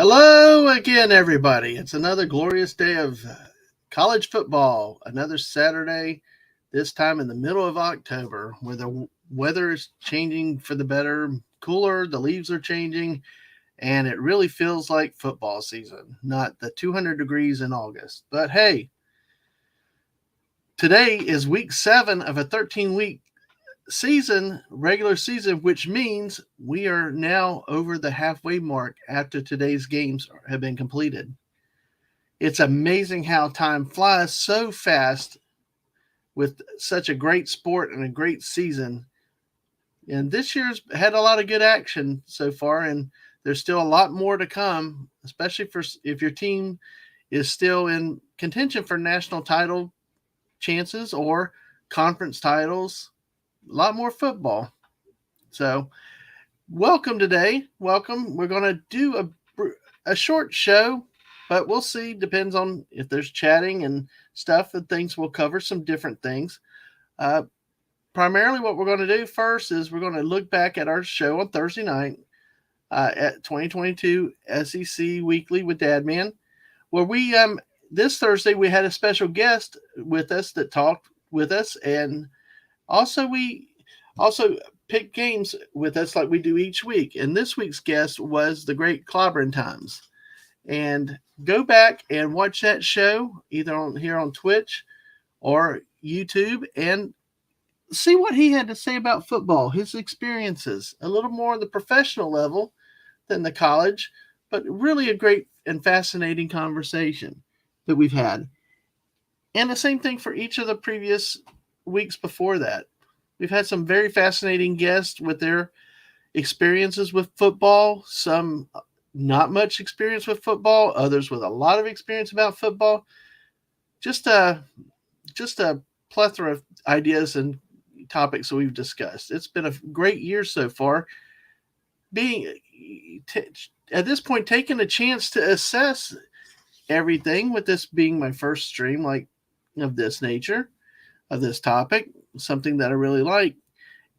Hello again, everybody. It's another glorious day of college football. Another Saturday, this time in the middle of October, where the weather is changing for the better, cooler, the leaves are changing, and it really feels like football season, not the 200 degrees in August. But hey, today is week 7 of a 13-week regular season, which means we are now over the halfway mark after today's games have been completed. It's amazing how time flies so fast with such a great sport and a great season. And this year's had a lot of good action so far, and there's still a lot more to come, especially for if your team is still in contention for national title chances or conference titles. A lot more football. So, welcome today. Welcome. We're going to do a short show, but we'll see. Depends on if there's chatting and stuff and things. We'll cover some different things. Primarily, what we're going to do first is we're going to look back at our show on Thursday night at 2022 SEC Weekly with Dadman, where we this Thursday we had a special guest with us that talked with us, and we also pick games with us like we do each week. And this week's guest was the great Clobbering Times. And go back and watch that show either here on Twitch or YouTube and see what he had to say about football, his experiences, a little more on the professional level than the college, but really a great and fascinating conversation that we've had. And the same thing for each of the previous weeks before that. We've had some very fascinating guests with their experiences with football, some not much experience with football, others with a lot of experience about football. Just a plethora of ideas and topics that we've discussed. It's been a great year so far. At this point, taking a chance to assess everything, with this being my first stream of this nature, of this topic, something that I really like.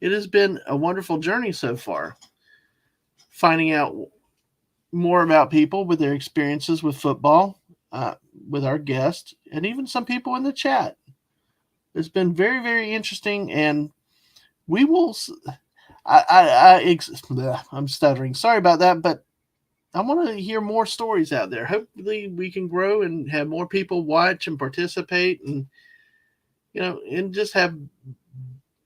It has been a wonderful journey so far, finding out more about people with their experiences with football, with our guests, and even some people in the chat. It's been very, very interesting, and we will. I'm stuttering. Sorry about that, but I want to hear more stories out there. Hopefully, we can grow and have more people watch and participate, and and just have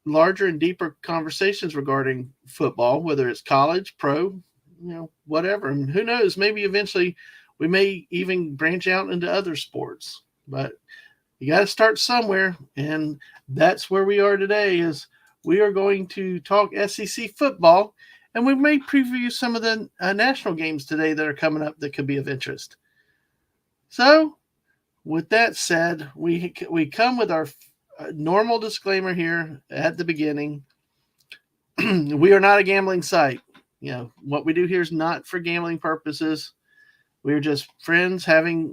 larger and deeper conversations regarding football, whether it's college, pro, whatever. And who knows, maybe eventually we may even branch out into other sports. But you got to start somewhere, and that's where we are today. Is we are going to talk SEC football, and we may preview some of the national games today that are coming up that could be of interest. So, with that said, we come with our normal disclaimer here at the beginning. We are not a gambling site. What we do here is not for gambling purposes. We're just friends having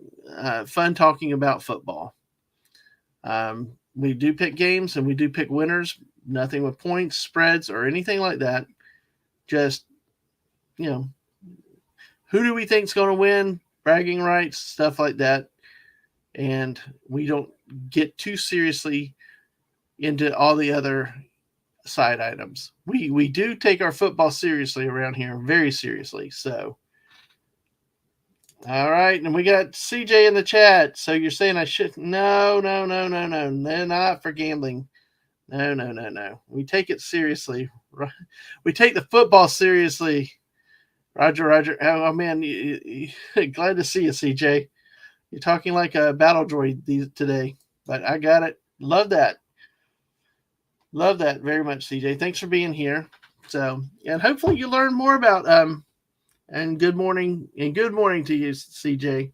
fun talking about football. We do pick games and we do pick winners. Nothing with points, spreads, or anything like that. Just, who do we think is going to win? Bragging rights, stuff like that. And we don't get too seriously into all the other side items. We do take our football seriously around here, very seriously. So, all right, and we got CJ in the chat. So you're saying I should? No. They're not for gambling. No. We take it seriously. We take the football seriously. Roger. Oh man, glad to see you, CJ. You're talking like a battle droid today, but I got it. Love that very much, CJ. Thanks for being here. So, and hopefully you learn more about and good morning to you, CJ.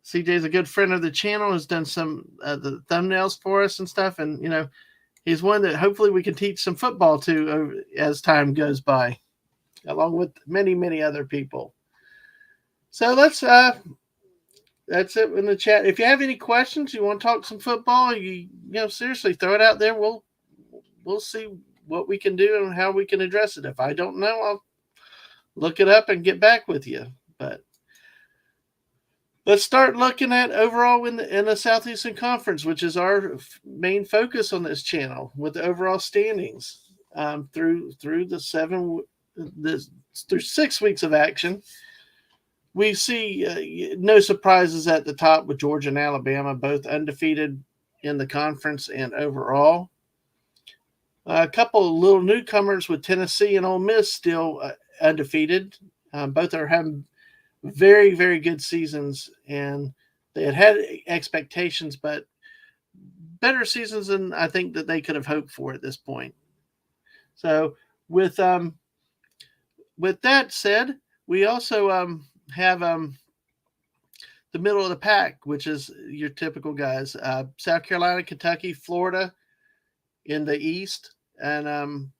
CJ is a good friend of the channel. Has done some the thumbnails for us and stuff, and he's one that hopefully we can teach some football to as time goes by, along with many other people. So that's it in the chat. If you have any questions, you want to talk some football, seriously throw it out there. We'll see what we can do and how we can address it. If I don't know, I'll look it up and get back with you. But Let's start looking at overall in the Southeastern Conference, which is our main focus on this channel, with the overall standings through the through 6 weeks of action. We see no surprises at the top with Georgia and Alabama, both undefeated in the conference and overall. A couple of little newcomers with Tennessee and Ole Miss still undefeated. Both are having very, very good seasons, and they had expectations, but better seasons than I think that they could have hoped for at this point. So with that said, we also have the middle of the pack, which is your typical guys: South Carolina, Kentucky, Florida in the East, and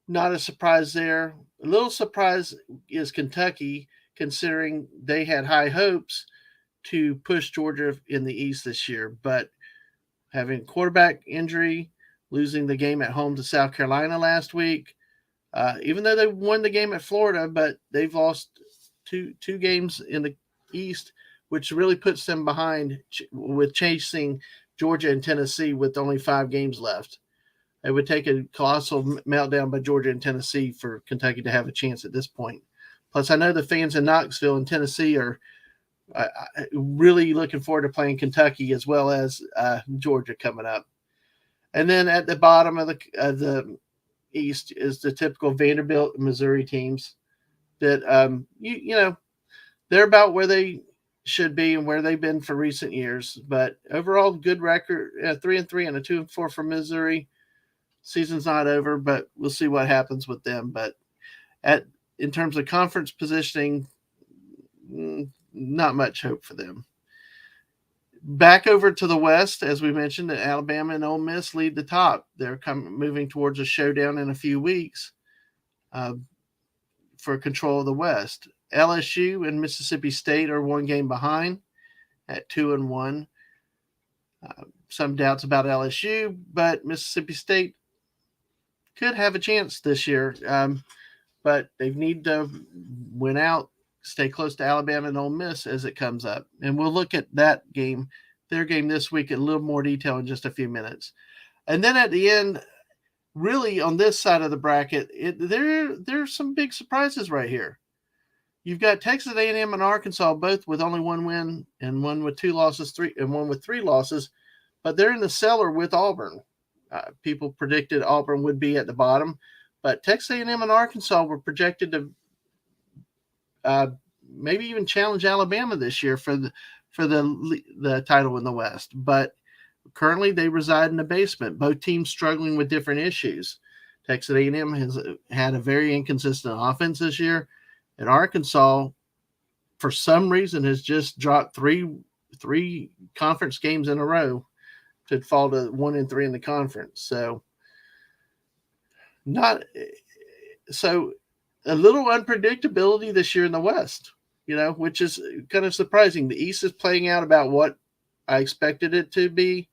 not a surprise there. A little surprise is Kentucky, considering they had high hopes to push Georgia in the East this year, but having quarterback injury, losing the game at home to South Carolina last week, even though they won the game at Florida, but they've lost two games in the East, which really puts them behind with chasing Georgia and Tennessee with only 5 games left. It would take a colossal meltdown by Georgia and Tennessee for Kentucky to have a chance at this point. Plus, I know the fans in Knoxville and Tennessee are really looking forward to playing Kentucky as well as Georgia coming up. And then at the bottom of the East is the typical Vanderbilt, Missouri teams that you know they're about where they should be and where they've been for recent years. But overall, good record, 3-3 and a 2-4 for Missouri. Season's not over, but we'll see what happens with them. But in terms of conference positioning, not much hope for them. Back over to the West, as we mentioned, Alabama and Ole Miss lead the top. They're moving towards a showdown in a few weeks for control of the West. LSU and Mississippi State are 1 game behind at 2-1. Some doubts about LSU, but Mississippi State could have a chance this year. But they need to win out, stay close to Alabama and Ole Miss as it comes up. And we'll look at that game, their game this week, in a little more detail in just a few minutes. And then at the end, really on this side of the bracket, there's some big surprises right here. You've got Texas A&M and Arkansas, both with only 1 win and one with 2 losses, one with 3 losses, but they're in the cellar with Auburn. People predicted Auburn would be at the bottom, but Texas A&M and Arkansas were projected to maybe even challenge Alabama this year for the title in the West. But currently, they reside in the basement. Both teams struggling with different issues. Texas A&M has had a very inconsistent offense this year, and Arkansas, for some reason, has just dropped three conference games in a row to fall to 1-3 in the conference. So a little unpredictability this year in the West, which is kind of surprising. The East is playing out about what I expected it to be,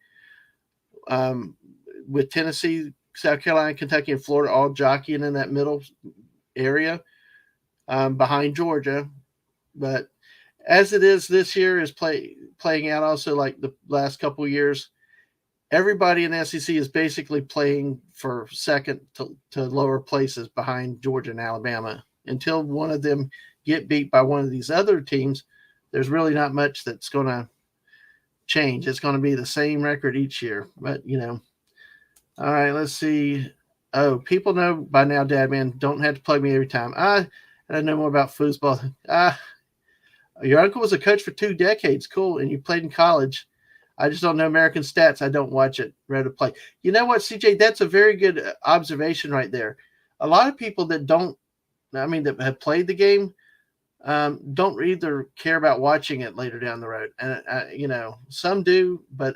with Tennessee, South Carolina, Kentucky, and Florida all jockeying in that middle area behind Georgia. But as it is this year is playing out also like the last couple of years, everybody in the SEC is basically playing for second to lower places behind Georgia and Alabama. Until one of them get beat by one of these other teams, there's really not much that's going to change. It's going to be the same record each year. But, all right, let's see. Oh, people know by now, Dadman, don't have to plug me every time. I know more about football. Your uncle was a coach for 2 decades. Cool. And you played in college. I just don't know American stats. I don't watch it. Rather play. You know what, CJ? That's a very good observation right there. A lot of people that that have played the game, don't either care about watching it later down the road. And, some do, but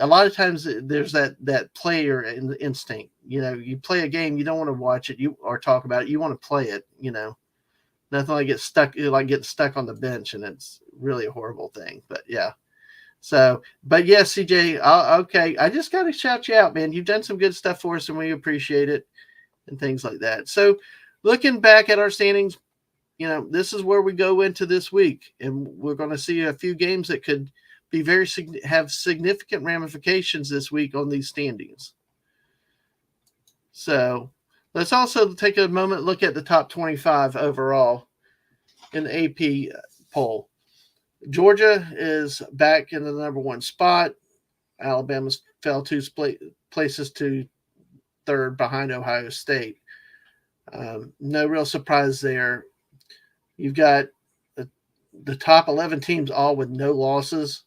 a lot of times there's that player instinct. You play a game, you don't want to watch it or talk about it. You want to play it, Nothing like getting stuck on the bench, and it's really a horrible thing. But, yeah. So, but yes, CJ, okay. I just got to shout you out, man. You've done some good stuff for us, and we appreciate it and things like that. So, looking back at our standings, this is where we go into this week, and we're going to see a few games that could be have significant ramifications this week on these standings. So let's also take a moment and look at the top 25 overall in the AP poll. Georgia is back in the number one spot. Alabama fell 2 places to third behind Ohio State. No real surprise there. You've got the top 11 teams all with no losses.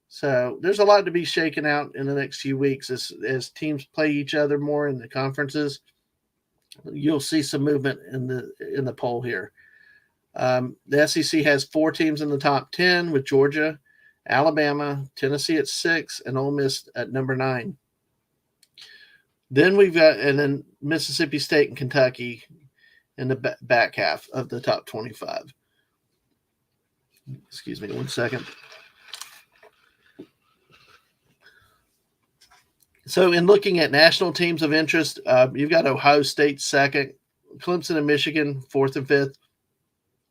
So there's a lot to be shaken out in the next few weeks as teams play each other more in the conferences. You'll see some movement in the poll here. The SEC has 4 teams in the top 10 with Georgia, Alabama, Tennessee at 6, and Ole Miss at number 9. Then we've got Mississippi State and Kentucky in the back half of the top 25. Excuse me 1 second. So in looking at national teams of interest, you've got Ohio State second, Clemson and Michigan 4th and 5th.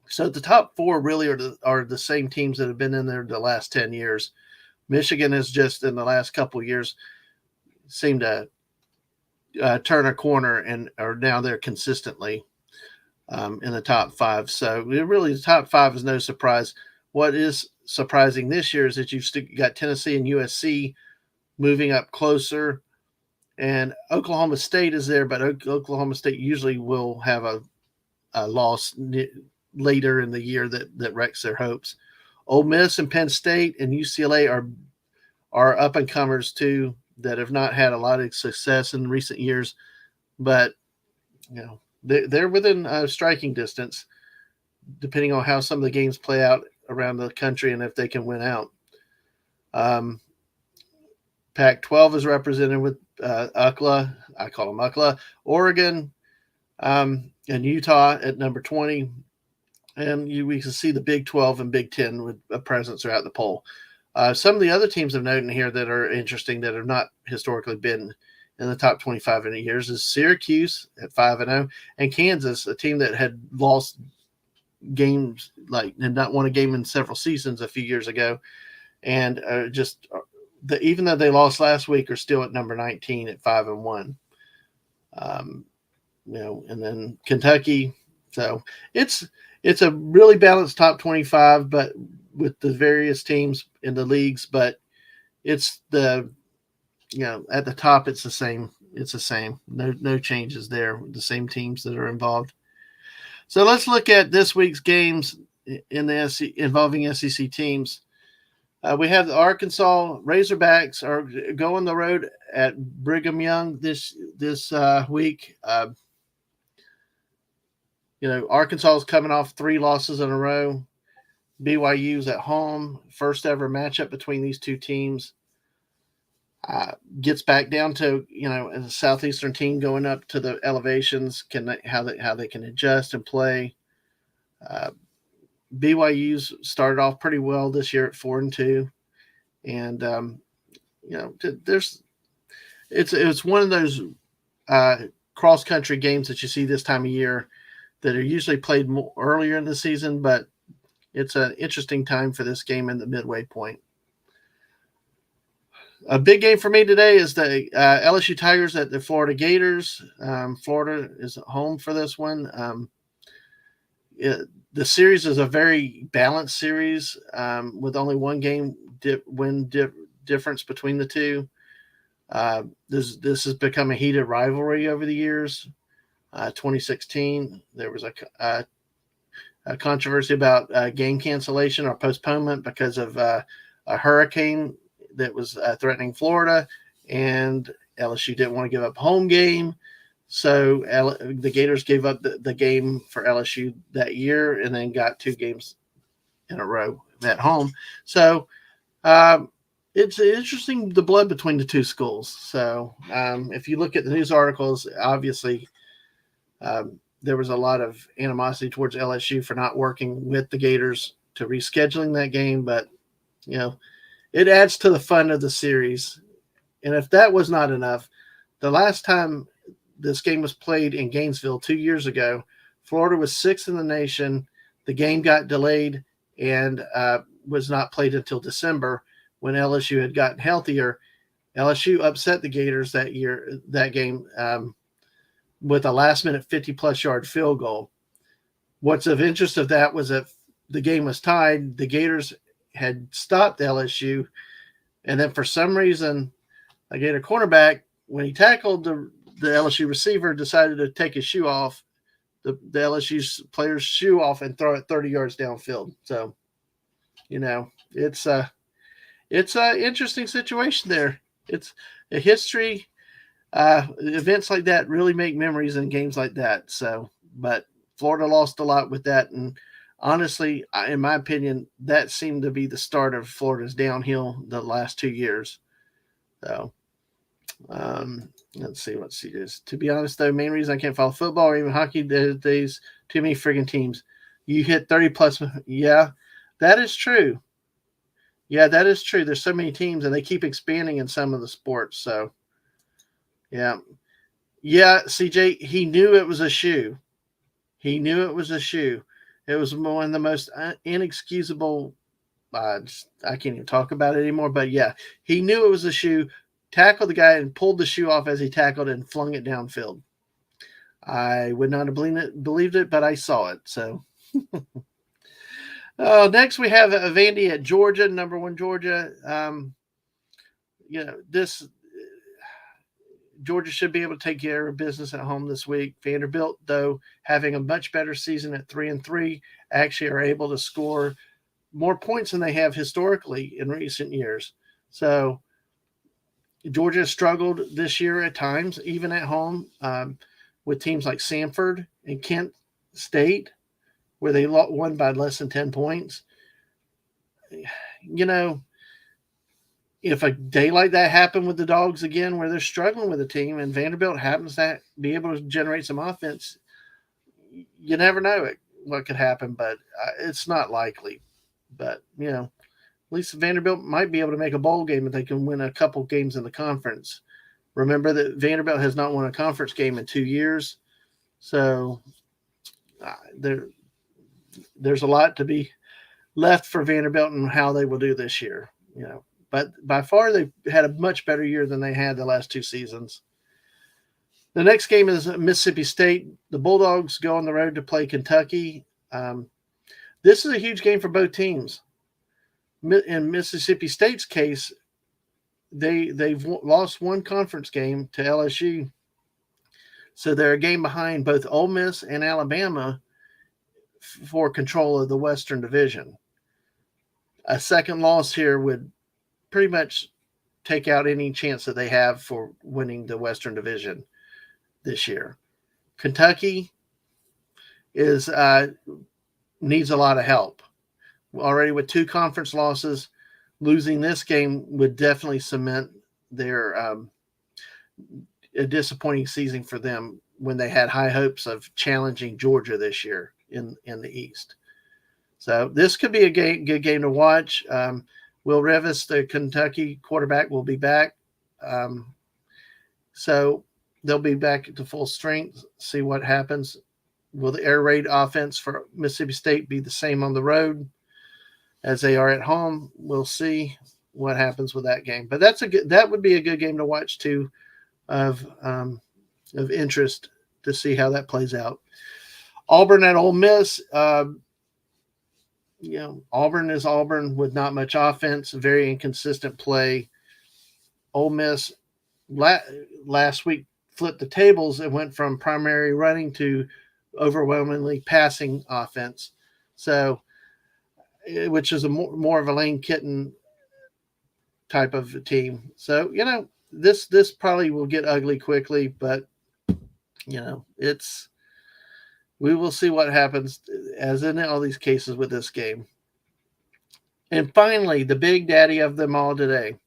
So the top 4 really are the same teams that have been in there the last 10 years. Michigan has just in the last couple of years seemed to turn a corner and are now there consistently in the top 5. So really the top 5 is no surprise. What is surprising this year is that you've still got Tennessee and USC moving up closer, and Oklahoma State is there, but Oklahoma State usually will have a loss later in the year that wrecks their hopes. Ole Miss and Penn State and UCLA are up and comers too that have not had a lot of success in recent years, but they're within striking distance, depending on how some of the games play out around the country and if they can win out. Pac-12 is represented with UCLA, I call them UCLA, Oregon, and Utah at number 20. And we can see the Big 12 and Big 10 with a presence throughout the poll. Some of the other teams of note in here that are interesting that have not historically been in the top 25 in the years is Syracuse at 5-0 and Kansas, a team that had lost games and not won a game in several seasons a few years ago, and even though they lost last week, are still at number 19 at 5-1. And then Kentucky. So it's a really balanced top 25, but with the various teams in the leagues. But it's at the top, it's the same. It's the same. No changes there. The same teams that are involved. So let's look at this week's games involving SEC teams. We have the Arkansas Razorbacks are going the road at Brigham Young this week. Arkansas is coming off 3 losses in a row. BYU's at home. First ever matchup between these two teams. Gets back down to a southeastern team going up to the elevations. How they can adjust and play. BYU's started off pretty well this year at 4-2, and it's one of those cross country games that you see this time of year that are usually played more earlier in the season, but it's an interesting time for this game in the midway point. A big game for me today is the LSU Tigers at the Florida Gators. Florida is home for this one. The series is a very balanced series with only one game difference between the two. This has become a heated rivalry over the years. 2016, there was a controversy about game cancellation or postponement because of a hurricane that was threatening Florida, and LSU didn't want to give up home game. So the Gators gave up the game for LSU that year and then got 2 games in a row at home. So it's interesting, the blood between the two schools. So if you look at the news articles, obviously there was a lot of animosity towards LSU for not working with the Gators to rescheduling that game. But, it adds to the fun of the series. And if that was not enough, the last time this game was played in Gainesville 2 years ago, Florida was 6th in the nation, The game got delayed and was not played until December when LSU had gotten healthier. LSU upset the Gators that game, with a last-minute 50-plus yard field goal. What's of interest of that was that the game was tied. The Gators had stopped LSU, and then for some reason, a Gator cornerback, when he tackled the LSU receiver, decided to take his shoe off, the LSU player's shoe off, and throw it 30 yards downfield. So, it's a interesting situation there. It's a history. Events like that really make memories in games like that. So, but Florida lost a lot with that, and honestly, in my opinion, that seemed to be the start of Florida's downhill the last 2 years. So, let's see what is. To be honest, though, main reason I can't follow football or even hockey these too many friggin' teams. You hit 30 plus. Yeah, that is true. Yeah, that is true. There's so many teams, and they keep expanding in some of the sports. So, yeah. Yeah, CJ, he knew it was a shoe. He knew it was a shoe. It was one of the most inexcusable. I can't even talk about it anymore. But yeah, he knew it was a shoe, tackled the guy, and pulled the shoe off as he tackled and flung it downfield. I would not have believed it, but I saw it. So next we have Vandy at Georgia, number 1 Georgia. This Georgia should be able to take care of business at home this week. Vanderbilt, though, having a much better season at 3-3, actually are able to score more points than they have historically in recent years. So Georgia struggled this year at times, even at home, with teams like Samford and Kent State, where they won by less than 10 points. If a day like that happened with the Dogs again, where they're struggling with a team, and Vanderbilt happens to be able to generate some offense, you never know what could happen, but it's not likely. But, at least Vanderbilt might be able to make a bowl game if they can win a couple games in the conference. Remember that Vanderbilt has not won a conference game in 2 years. So there's a lot to be left for Vanderbilt and how they will do this year, But by far, they've had a much better year than they had the last 2 seasons. The next game is Mississippi State. The Bulldogs go on the road to play Kentucky. This is a huge game for both teams. In Mississippi State's case, they've lost one conference game to LSU, so they're a game behind both Ole Miss and Alabama for control of the Western Division. A second loss here would pretty much take out any chance that they have for winning the Western Division this year. Kentucky needs a lot of help. Already with 2 conference losses, losing this game would definitely cement their a disappointing season for them when they had high hopes of challenging Georgia this year in the East. So this could be a good game to watch. Will Rivas, the Kentucky quarterback, will be back. So they'll be back to full strength, see what happens. Will the air raid offense for Mississippi State be the same on the road as they are at home? We'll see what happens with that game. But that would be a good game to watch too, of interest to see how that plays out. Auburn at Ole Miss. Auburn is Auburn with not much offense, very inconsistent play. Ole Miss last week flipped the tables and went from primary running to overwhelmingly passing offense. So, which is more of a Lane Kiffin type of team. So, this probably will get ugly quickly, but we will see what happens, as in all these cases with this game. And finally, the big daddy of them all today,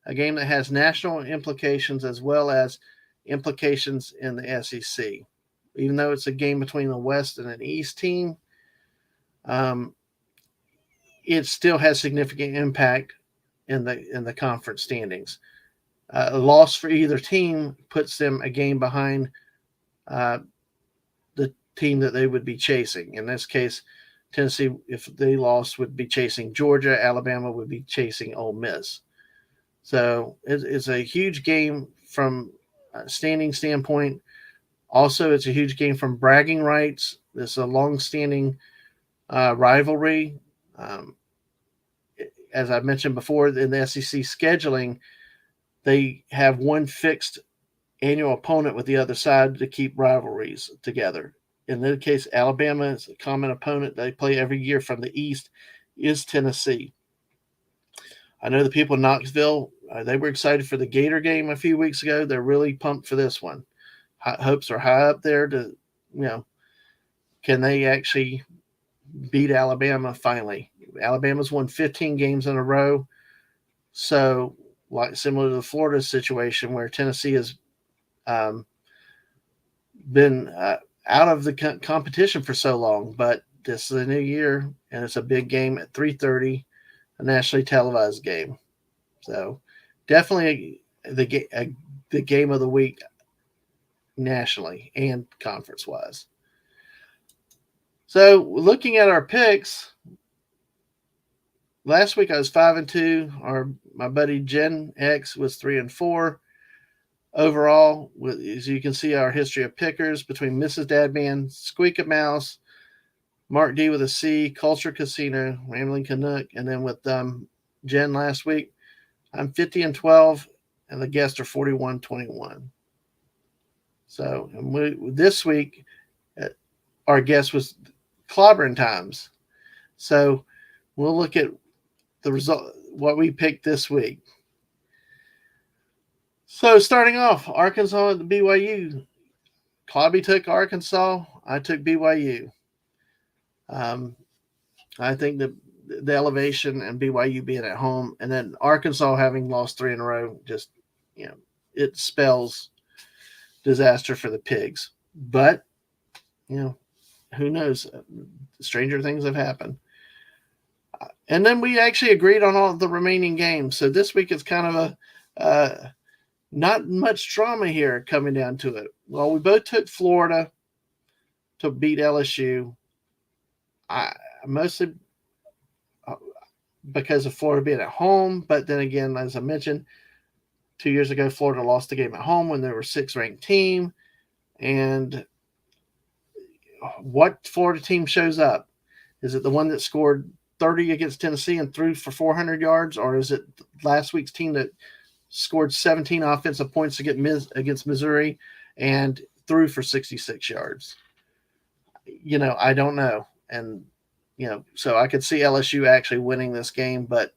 a game that has national implications as well as implications in the SEC. Even though it's a game between a West and an East team, it still has significant impact in the conference standings. A loss for either team puts them a game behind the team that they would be chasing. In this case, Tennessee, if they lost, would be chasing Georgia. Alabama would be chasing Ole Miss. So it's a huge game from a standing standpoint. Also, it's a huge game from bragging rights. This is a long-standing rivalry. Um, as I mentioned before, in the SEC scheduling, they have one fixed annual opponent with the other side to keep rivalries together. In this case, Alabama is a common opponent they play every year from the East is Tennessee. I know the people in Knoxville, they were excited for the Gator game a few weeks ago. They're really pumped for this one. Hopes are high up there to, can they actually beat Alabama finally? Alabama's won 15 games in a row. So, like similar to the Florida situation where Tennessee has been out of the competition for so long, but this is a new year and it's a big game at 3:30, a nationally televised game. So definitely the game of the week nationally and conference wise. So looking at our picks, last week I was 5-2. My buddy Jen X was 3-4. Overall, as you can see, our history of pickers between Mrs. Dadman, Squeak a Mouse, Mark D with a C, Culture Casino, Rambling Canuck, and then with Jen last week, I'm 50-12, and the guests are 41-21. So this week, our guest was clobbering times. So we'll look at the result, what we picked this week. So starting off, Arkansas at the BYU. Clobby took Arkansas. I took BYU. I think the elevation and BYU being at home, and then Arkansas having lost 3 in a row, just it spells disaster for the Pigs. But who knows? Stranger things have happened. And then we actually agreed on all the remaining games. So this week it's kind of a not much drama here coming down to it. Well, we both took Florida to beat LSU. I mostly because of Florida being at home, but then again, as I mentioned, 2 years ago, Florida lost the game at home when they were 6th ranked team. And what Florida team shows up? Is it the one that scored 30 against Tennessee and threw for 400 yards, or is it last week's team that scored 17 offensive points against Missouri and threw for 66 yards? I don't know. And, so I could see LSU actually winning this game, but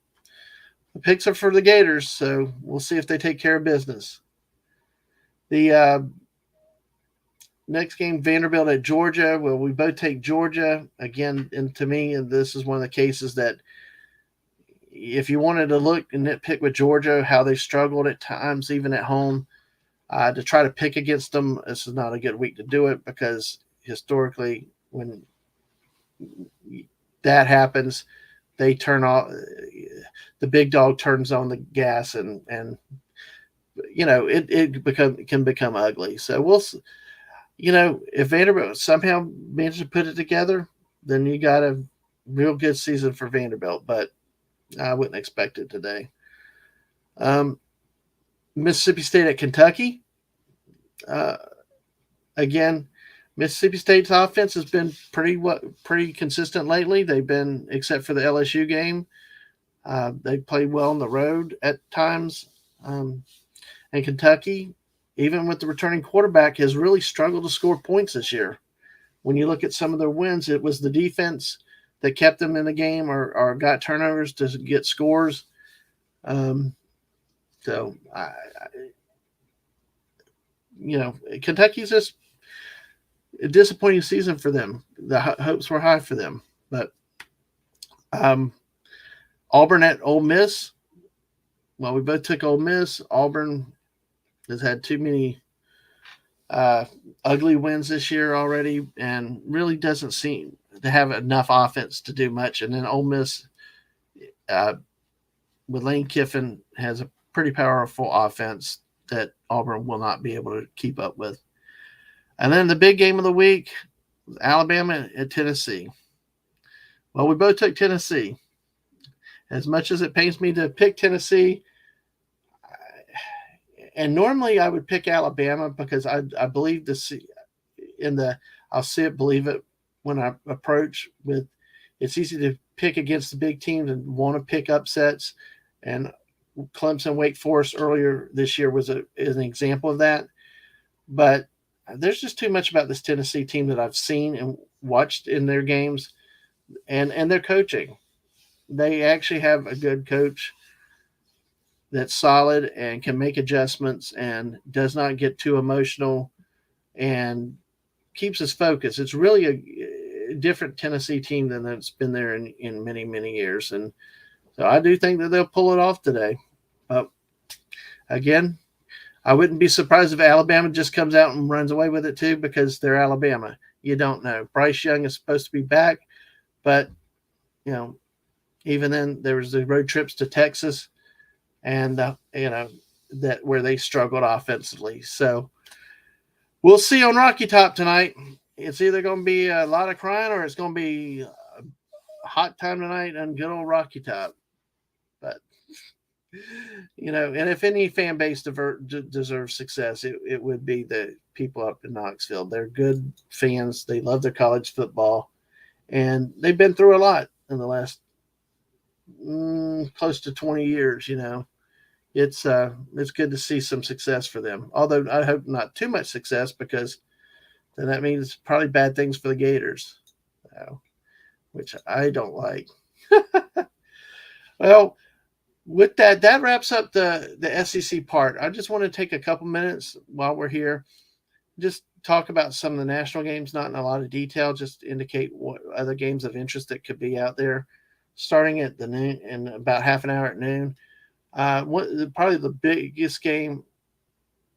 the picks are for the Gators, so we'll see if they take care of business. The next game, Vanderbilt at Georgia. Well, we both take Georgia. Again, and to me, and this is one of the cases that if you wanted to look and nitpick with Georgia, how they struggled at times, even at home, to try to pick against them, this is not a good week to do it because historically, when that happens, they turn off. The big dog turns on the gas, and it can become ugly. So we'll, if Vanderbilt somehow manages to put it together, then you got a real good season for Vanderbilt. But I wouldn't expect it today. Mississippi State at Kentucky. Again, Mississippi State's offense has been pretty consistent lately. They've been, except for the LSU game, they played well on the road at times. And Kentucky, even with the returning quarterback, has really struggled to score points this year. When you look at some of their wins, it was the defense that kept them in the game or got turnovers to get scores. So, Kentucky's just a disappointing season for them. The hopes were high for them. But Auburn at Ole Miss. Well, we both took Ole Miss. Auburn has had too many ugly wins this year already and really doesn't seem to have enough offense to do much. And then Ole Miss, with Lane Kiffin, has a pretty powerful offense that Auburn will not be able to keep up with. And then the big game of the week, Alabama at Tennessee. Well, we both took Tennessee. As much as it pains me to pick Tennessee, and normally I would pick Alabama because I believe this in the I'll see it, believe it when I approach with. It's easy to pick against the big teams and want to pick upsets, and Clemson Wake Forest earlier this year is an example of that. But there's just too much about this Tennessee team that I've seen and watched in their games, and their coaching. They actually have a good coach that's solid and can make adjustments and does not get too emotional and keeps us focused. It's really a different Tennessee team than it's been there in many, many years. And so I do think that they'll pull it off today. But again, I wouldn't be surprised if Alabama just comes out and runs away with it too, because they're Alabama. You don't know. Bryce Young is supposed to be back, but even then there was the road trips to Texas, and that where they struggled offensively. So we'll see on Rocky Top tonight. It's either going to be a lot of crying or it's going to be a hot time tonight on good old Rocky Top. But and if any fan base deserves success, it would be the people up in Knoxville. They're good fans. They love their college football, and they've been through a lot in the last close to 20 years. It's good to see some success for them. Although I hope not too much success, because then that means probably bad things for the Gators, which I don't like. Well, with that wraps up the SEC part. I just want to take a couple minutes while we're here, just talk about some of the national games, not in a lot of detail, just indicate what other games of interest that could be out there, starting at the noon in about half an hour at noon. Probably the biggest game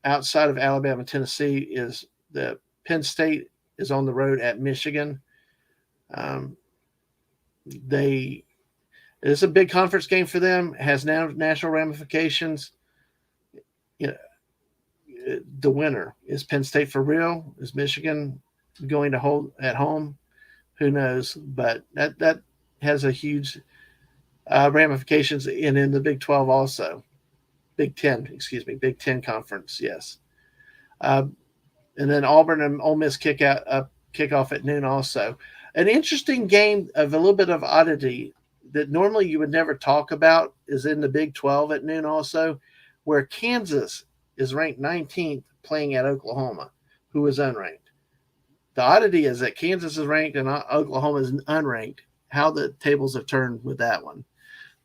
outside of Alabama, Tennessee is the Penn State is on the road at Michigan. It's a big conference game for them. It has now national ramifications. The winner is Penn State for real. Is Michigan going to hold at home? Who knows? But that has a huge ramifications in the Big 12 also. Big 10 conference, yes. And then Auburn and Ole Miss kick off at noon also. An interesting game of a little bit of oddity that normally you would never talk about is in the Big 12 at noon also, where Kansas is ranked 19th playing at Oklahoma, who is unranked. The oddity is that Kansas is ranked and Oklahoma is unranked. How the tables have turned with that one.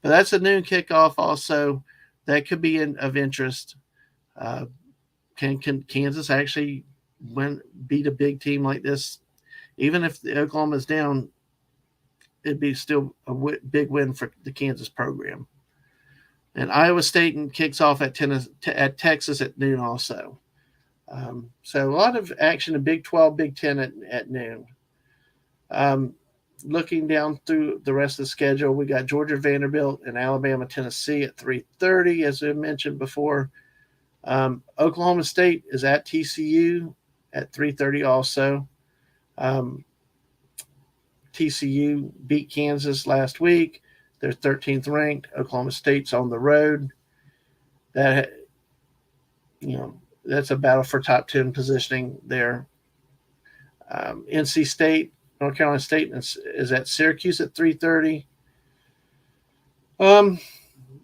But that's a noon kickoff also. That could be of interest. Can Kansas actually beat a big team like this? Even if Oklahoma's down, it'd be still a big win for the Kansas program. And Iowa State kicks off at Texas at noon also. So a lot of action in Big 12, Big 10 at noon. Looking down through the rest of the schedule, we got Georgia, Vanderbilt, and Alabama, Tennessee at 3:30, as I mentioned before. Oklahoma State is at TCU at 3:30 also. TCU beat Kansas last week. They're 13th ranked. Oklahoma State's on the road. That's a battle for top 10 positioning there. NC State, North Carolina State is at Syracuse at 3:30.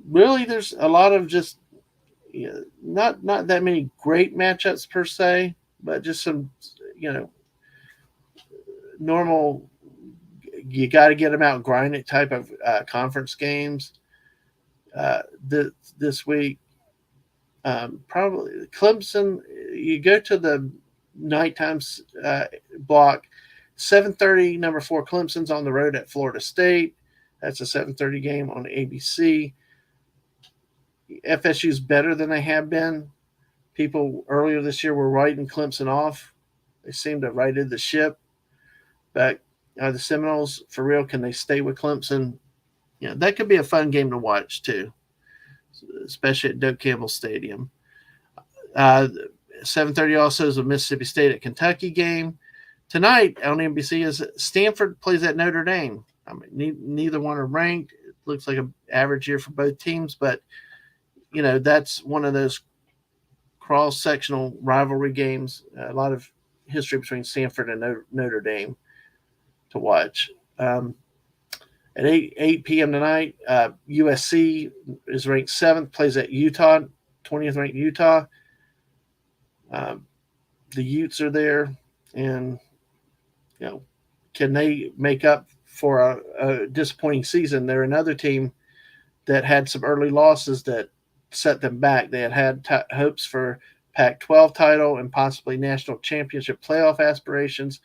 Really, there's a lot of just not that many great matchups per se, but just some normal. You got to get them out and grind it type of conference games. This week, probably Clemson. You go to the nighttime block. 7:30, number 4 Clemson's on the road at Florida State. That's a 7:30 game on ABC. FSU's better than they have been. People earlier this year were writing Clemson off. They seem to have righted the ship. But the Seminoles, for real, can they stay with Clemson? That could be a fun game to watch too, especially at Doak Campbell Stadium. 7:30 also is a Mississippi State at Kentucky game. Tonight on NBC is Stanford plays at Notre Dame. I mean, neither one are ranked. It looks like an average year for both teams, but that's one of those cross-sectional rivalry games. A lot of history between Stanford and Notre Dame to watch. At 8 p.m. tonight, USC is ranked 7th, plays at Utah, 20th ranked Utah. Um, the Utes are there, and can they make up for a disappointing season? They're another team that had some early losses that set them back. They had hopes for Pac-12 title and possibly national championship playoff aspirations.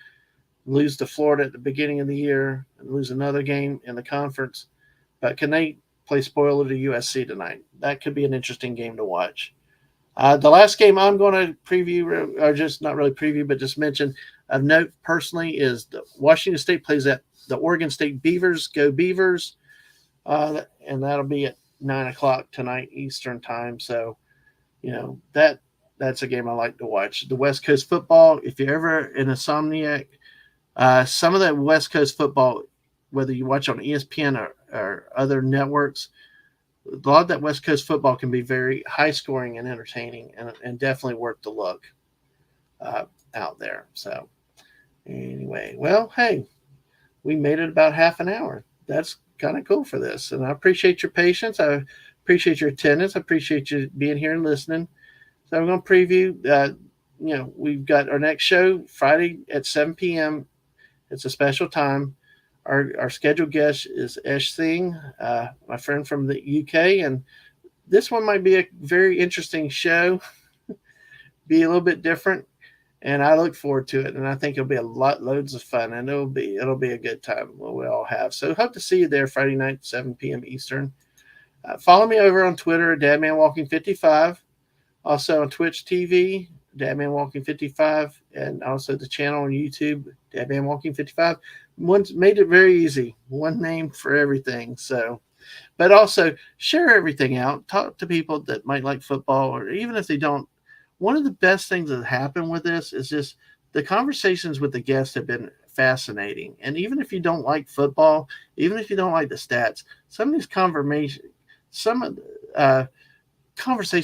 Lose to Florida at the beginning of the year and lose another game in the conference. But can they play spoiler to USC tonight? That could be an interesting game to watch. The last game I'm going to preview, or just not really preview, but just mention of note personally, is the Washington State plays at the Oregon State Beavers. Go Beavers! And that'll be at 9:00 tonight Eastern time. So, that's a game I like to watch. The West Coast football. If you're ever an insomniac, some of that West Coast football, whether you watch on ESPN or other networks, a lot of that West Coast football can be very high scoring and entertaining, and definitely worth the look out there. So anyway, well, hey, we made it about half an hour. That's kind of cool for this, and I appreciate your patience. I appreciate your attendance. I appreciate you being here and listening. So I'm going to preview. We've got our next show Friday at 7 p.m. It's a special time. Our scheduled guest is Esh Singh, my friend from the UK, and this one might be a very interesting show. Be a little bit different, and I look forward to it. And I think it'll be loads of fun, and it'll be a good time. We all have. So hope to see you there Friday night, 7 p.m. Eastern. Follow me over on Twitter at DadmanWalking55, also on Twitch TV, DadmanWalking55, and also the channel on YouTube, DadmanWalking55. One's made it very easy. One name for everything. So, but also share everything out. Talk to people that might like football, or even if they don't. One of the best things that happened with this is just the conversations with the guests have been fascinating. And even if you don't like football, even if you don't like the stats, some of these conversations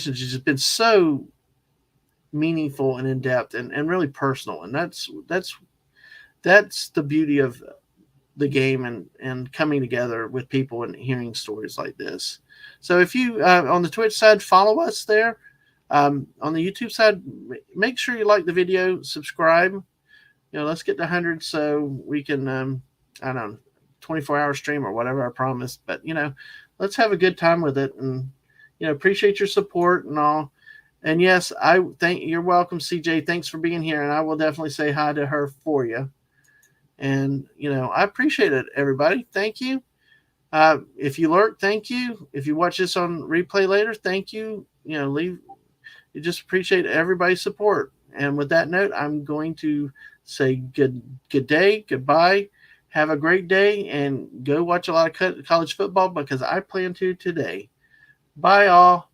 have just been so meaningful and in depth and really personal. And that's the beauty of the game and coming together with people and hearing stories like this. So if you on the Twitch side, follow us there. On the YouTube side, make sure you like the video, subscribe. Let's get to 100 so we can, 24-hour stream or whatever I promised. But, let's have a good time with it, and, appreciate your support and all. And yes, you're welcome, CJ. Thanks for being here. And I will definitely say hi to her for you. And, I appreciate it, everybody. Thank you. If you lurk, thank you. If you watch this on replay later, thank you. You just appreciate everybody's support. And with that note, I'm going to say good day, goodbye. Have a great day, and go watch a lot of college football because I plan to today. Bye, all.